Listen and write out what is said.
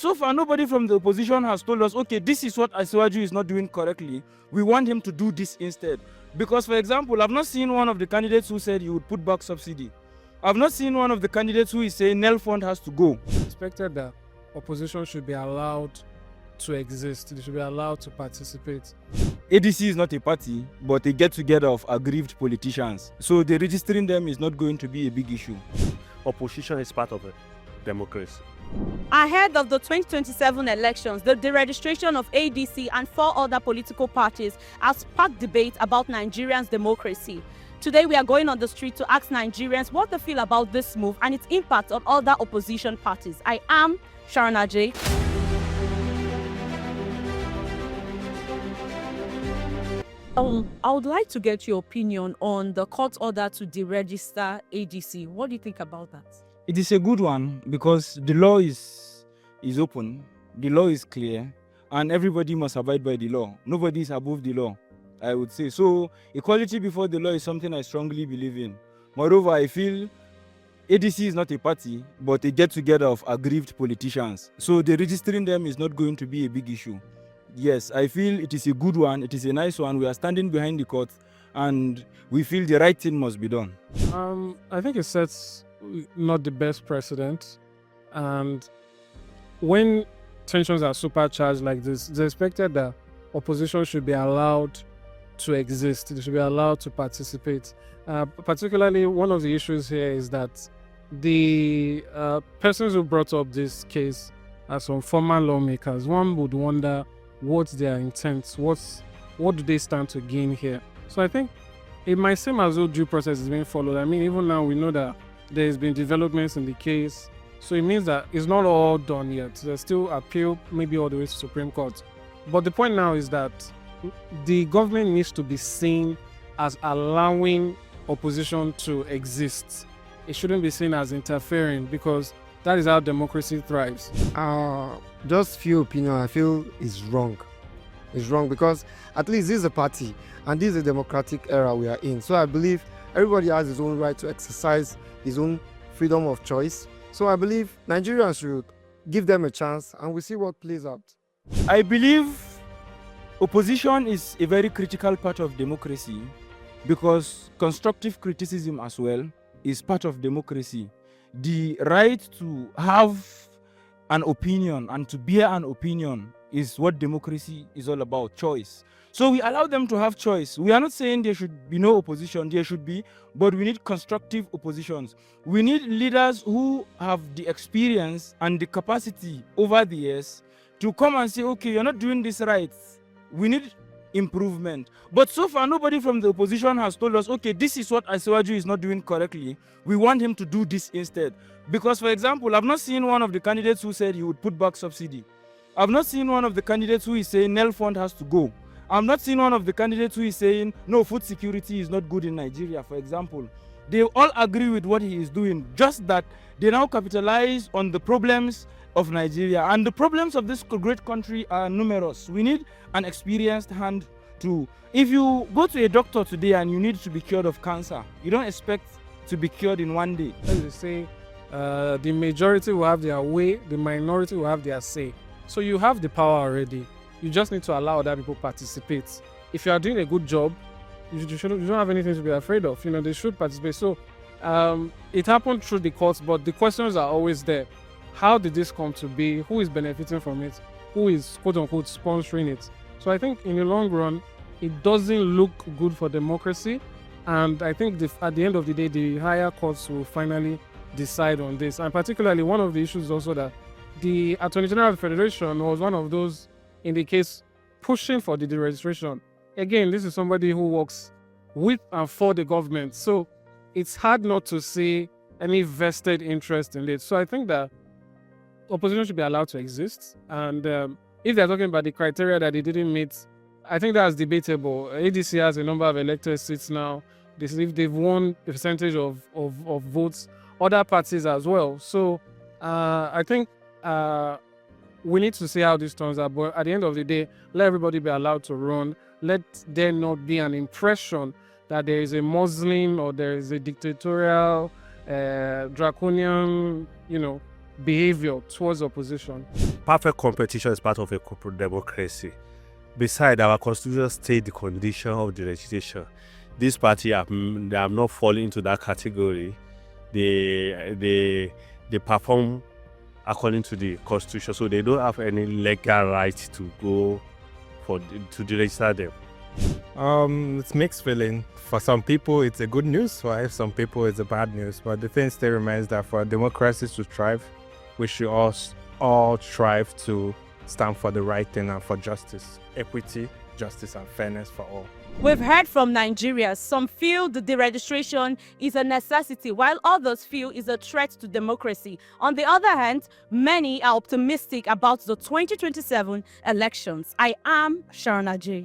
so far, nobody from the opposition has told us, okay, this is what Asiwaju is not doing correctly. We want him to do this instead. Because, for example, I've not seen one of the candidates who said he would put back subsidy. I've not seen one of the candidates who is saying Nel Fund has to go. Expected that opposition should be allowed to exist. They should be allowed to participate. ADC is not a party, but a get-together of aggrieved politicians. So the registering them is not going to be a big issue. Opposition is part of a democracy. Ahead of the 2027 elections, the deregistration of ADC and 4 other political parties has sparked debate about Nigerians' democracy. Today, we are going on the street to ask Nigerians what they feel about this move and its impact on other opposition parties. I am Sharon Ajay. I would like to get your opinion on the court order to deregister ADC. What do you think about that? It is a good one because the law is open, the law is clear, and everybody must abide by the law. Nobody is above the law, I would say. So equality before the law is something I strongly believe in. Moreover, I feel ADC is not a party, but a get-together of aggrieved politicians. So the registering them is not going to be a big issue. Yes, I feel it is a good one, it is a nice one. We are standing behind the court and we feel the right thing must be done. I think it sets not the best precedent, and when tensions are supercharged like this, it's expected that opposition should be allowed to exist. They should be allowed to participate. Particularly, one of the issues here is that the persons who brought up this case are some former lawmakers. One would wonder what's their intent, what do they stand to gain here. So I think it might seem as though due process is being followed. I mean, even now we know that there's been developments in the case, so it means that it's not all done yet. There's still appeal, maybe all the way to Supreme Court. But the point now is that the government needs to be seen as allowing opposition to exist. It shouldn't be seen as interfering, because that is how democracy thrives. Just few opinion I feel is wrong. It's wrong because at least this is a party and this is a democratic era we are in. So I believe everybody has his own right to exercise his own freedom of choice. So I believe Nigerians should give them a chance and we'll see what plays out. I believe opposition is a very critical part of democracy because constructive criticism as well is part of democracy. The right to have an opinion and to bear an opinion is what democracy is all about, choice. So we allow them to have choice. We are not saying there should be no opposition, there should be, but we need constructive oppositions. We need leaders who have the experience and the capacity over the years to come and say, okay, you're not doing this right. We need improvement. But so far, nobody from the opposition has told us, okay, this is what Asiwaju is not doing correctly. We want him to do this instead. Because, for example, I've not seen one of the candidates who said he would put back subsidy. I've not seen one of the candidates who is saying Nel Fund has to go. I've not seen one of the candidates who is saying, no, food security is not good in Nigeria, for example. They all agree with what he is doing, just that they now capitalize on the problems of Nigeria. And the problems of this great country are numerous. We need an experienced hand to... If you go to a doctor today and you need to be cured of cancer, you don't expect to be cured in one day. As they say, the majority will have their way, the minority will have their say. So you have the power already. You just need to allow other people participate. If you are doing a good job, you don't have anything to be afraid of. You know, they should participate. So it happened through the courts, but the questions are always there. How did this come to be? Who is benefiting from it? Who is, quote unquote, sponsoring it? So I think in the long run, it doesn't look good for democracy. And I think at the end of the day, the higher courts will finally decide on this. And particularly, one of the issues is also that the Attorney General of the Federation was one of those in the case pushing for the deregistration. Again, this is somebody who works with and for the government. So it's hard not to see any vested interest in it. So I think that opposition should be allowed to exist. And if they're talking about the criteria that they didn't meet, I think that's debatable. ADC has a number of elected seats now. If they've won a percentage of votes, other parties as well. So I think we need to see how this turns out. But at the end of the day, let everybody be allowed to run. Let there not be an impression that there is a Muslim or there is a dictatorial, draconian, behavior towards opposition. Perfect competition is part of a corporate democracy. Besides, our constitution states the condition of the legislation. This party they have not fallen into that category. They perform according to the constitution, so they don't have any legal right to go to register them. It's mixed feeling. For some people, it's a good news. For some people, it's a bad news. But the thing still remains that for democracies to thrive, we should all strive to stand for the right thing and for justice, equity, justice, and fairness for all. We've heard from Nigerians. Some feel the deregistration is a necessity, while others feel it's a threat to democracy. On the other hand, many are optimistic about the 2027 elections. I am Sharna J.